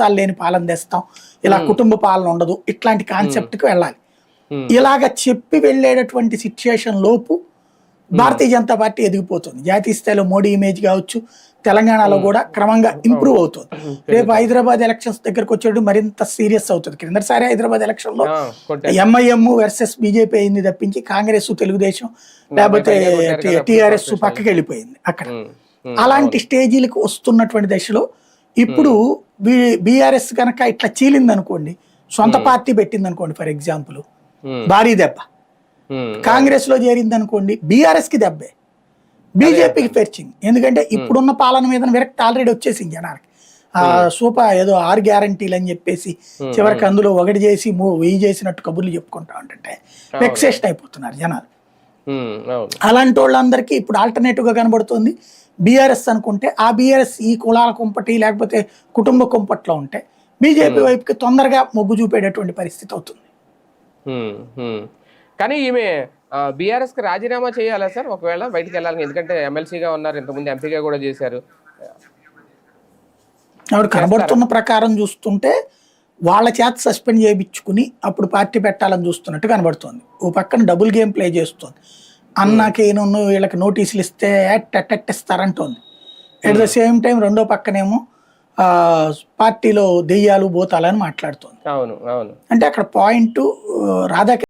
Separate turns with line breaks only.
లంచాలు లేని పాలన తెస్తాం, ఇలా కుటుంబ పాలన ఉండదు, ఇట్లాంటి కాన్సెప్ట్కి వెళ్ళాలి. ఇలాగ చెప్పి వెళ్ళేటటువంటి సిచ్యుయేషన్ లోపు భారతీయ జనతా పార్టీ ఎదిగిపోతుంది. జాతీయ స్థాయిలో మోడీ ఇమేజ్ కావచ్చు, తెలంగాణలో కూడా క్రమంగా ఇంప్రూవ్ అవుతుంది. రేపు హైదరాబాద్ ఎలక్షన్స్ దగ్గరకు వచ్చేటప్పుడు మరింత సీరియస్ అవుతుంది. క్రిందసారి హైదరాబాద్ ఎలక్షన్ లో ఎంఐఎం వర్సెస్ బీజేపీ అయింది తప్పించి కాంగ్రెస్, తెలుగుదేశం లేకపోతే టిఆర్ఎస్ పక్కకి వెళ్ళిపోయింది అక్కడ. అలాంటి స్టేజీలకు వస్తున్నటువంటి దశలో ఇప్పుడు బీఆర్ఎస్ కనుక ఇట్లా చీలింది అనుకోండి, సొంత పార్టీ పెట్టింది అనుకోండి, ఫర్ ఎగ్జాంపుల్ భారీ దెబ్బ. కాంగ్రెస్ లో చేరింది అనుకోండి, బీఆర్ఎస్ కి దెబ్బే, బీజేపీకి ఫెర్చింగ్. ఎందుకంటే ఇప్పుడున్న పాలన మీద విరక్తి ఆల్రెడీ వచ్చేసింది జనాలకి. ఏదో 6 గ్యారంటీలు అని చెప్పేసి చివరికి అందులో 1 చేసి 1000 చేసినట్టు కబుర్లు చెప్పుకుంటా ఉంటుంటే వెక్సేషన్ అయిపోతున్నారు జనాలు. అలాంటి వాళ్ళందరికీ ఇప్పుడు ఆల్టర్నేటివ్ గా కనబడుతుంది బీఆర్ఎస్ అనుకుంటే. ఆ బీఆర్ఎస్ ఈ కులాల కుంపటి లేకపోతే కుటుంబ కుంపట్లో ఉంటే బీజేపీ వైపుకి తొందరగా మొగ్గు చూపేటటువంటి పరిస్థితి అవుతుంది.
కానీ ఈమె బీఆర్ఎస్ కి రాజీనామా చేయాలా సార్ ఒకవేళ బయటికి వెళ్ళాలి? ఎందుకంటే ఎమ్మెల్సీగా ఉన్నారు, ఇంతకుముందు ఎంపీగా కూడా చేశారు.
ఆవిడ కనబడుతున్న ప్రకారం చూస్తుంటే వాళ్ళ చేత సస్పెండ్ చేయించుకుని అప్పుడు పార్టీ పెట్టాలని చూస్తున్నట్టు కనబడుతుంది. ఓ పక్కన డబుల్ గేమ్ ప్లే చేస్తుంది. అన్నకి వీళ్ళకి నోటీసులు ఇస్తే ఇస్తారంటోంది. ఎట్ ద సేమ్ టైం రెండో పక్కనేమో పార్టీలో దెయ్యాలు భూతాలని మాట్లాడుతుంది.
అవును అవును.
అంటే అక్కడ పాయింట్ రాధాకృష్ణ